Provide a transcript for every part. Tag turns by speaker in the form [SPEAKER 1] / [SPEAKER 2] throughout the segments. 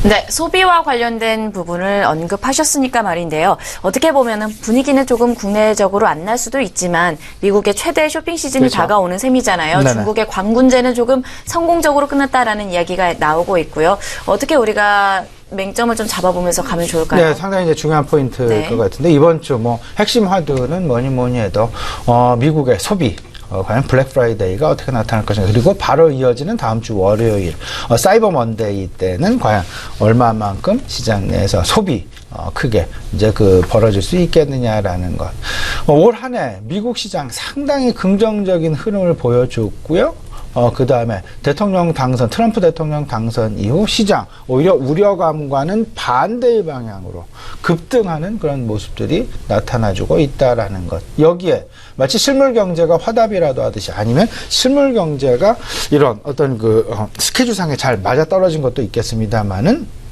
[SPEAKER 1] 네, 소비와 관련된 부분을 언급하셨으니까 말인데요. 어떻게 보면은 분위기는 조금 국내적으로 안 날 수도 있지만 미국의 최대 쇼핑 시즌이
[SPEAKER 2] 그렇죠.
[SPEAKER 1] 다가오는 셈이잖아요.
[SPEAKER 2] 네네.
[SPEAKER 1] 중국의 관군제는 조금 성공적으로 끝났다라는 이야기가 나오고 있고요. 어떻게 우리가 맹점을 좀 잡아보면서 가면 좋을까요?
[SPEAKER 2] 네, 상당히 이제 중요한 포인트일
[SPEAKER 1] 네.
[SPEAKER 2] 것 같은데 이번 주 뭐 핵심 화두는 뭐니 해도 미국의 소비. 과연 블랙 프라이데이가 어떻게 나타날 것인가. 그리고 바로 이어지는 다음 주 월요일 사이버 먼데이 때는 과연 얼마만큼 시장 내에서 소비 크게 이제 벌어질 수 있겠느냐라는 것. 올 한 해 미국 시장 상당히 긍정적인 흐름을 보여줬고요. 그 다음에 대통령 당선, 트럼프 대통령 당선 이후 시장, 오히려 우려감과는 반대의 방향으로 급등하는 그런 모습들이 나타나주고 있다라는 것. 여기에 마치 실물 경제가 화답이라도 하듯이 아니면 실물 경제가 이런 어떤 스케줄상에 잘 맞아떨어진 것도 있겠습니다만은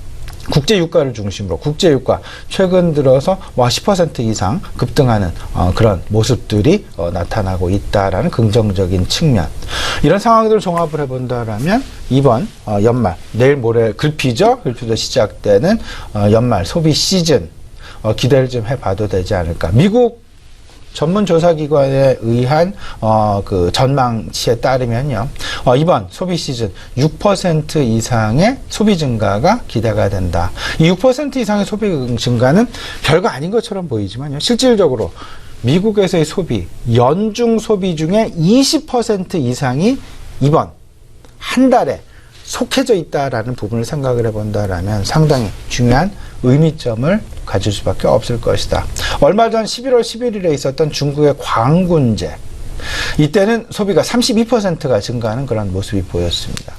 [SPEAKER 2] 국제 유가를 중심으로 국제 유가 최근 들어서 10% 이상 급등하는 그런 모습들이 나타나고 있다라는 긍정적인 측면. 이런 상황들을 종합을 해본다라면 이번 연말 내일 모레 글피죠. 글피도 시작되는 연말 소비 시즌 기대를 좀 해봐도 되지 않을까. 미국 전문 조사기관에 의한 전망치에 따르면요, 이번 소비 시즌 6% 이상의 소비 증가가 기대가 된다. 이 6% 이상의 소비 증가는 별거 아닌 것처럼 보이지만요, 실질적으로 미국에서의 소비, 연중 소비 중에 20% 이상이 이번 한 달에 속해져 있다라는 부분을 생각을 해본다라면 상당히 중요한 의미점을 가질 수밖에 없을 것이다. 얼마 전 11월 11일에 있었던 중국의 광군제, 이때는 소비가 32%가 증가하는 그런 모습이 보였습니다.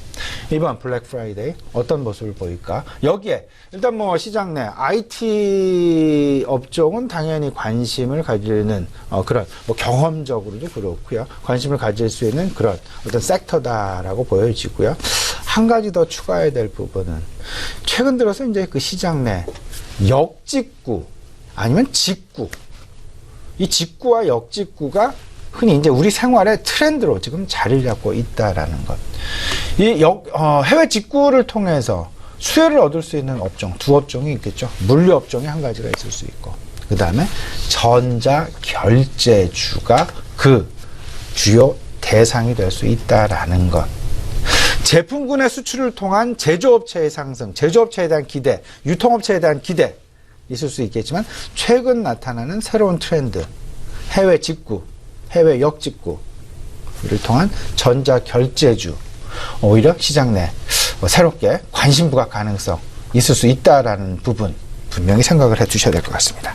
[SPEAKER 2] 이번 블랙 프라이데이 어떤 모습을 보일까? 여기에 일단 시장 내 IT 업종은 당연히 관심을 가지는 그런 경험적으로도 그렇고요. 관심을 가질 수 있는 그런 어떤 섹터다라고 보여지고요. 한 가지 더 추가해야 될 부분은 최근 들어서 이제 시장 내 역직구 아니면 직구, 이 직구와 역직구가 흔히 이제 우리 생활의 트렌드로 지금 자리를 잡고 있다라는 것. 이 해외 직구를 통해서 수혜를 얻을 수 있는 업종, 두 업종이 있겠죠. 물류 업종이 한 가지가 있을 수 있고, 그 다음에 전자 결제주가 그 주요 대상이 될 수 있다라는 것. 제품군의 수출을 통한 제조업체의 상승, 제조업체에 대한 기대, 유통업체에 대한 기대 있을 수 있겠지만 최근 나타나는 새로운 트렌드, 해외 직구, 해외 역직구를 통한 전자결제주, 오히려 시장 내 새롭게 관심 부각 가능성 있을 수 있다라는 부분 분명히 생각을 해 주셔야 될 것 같습니다.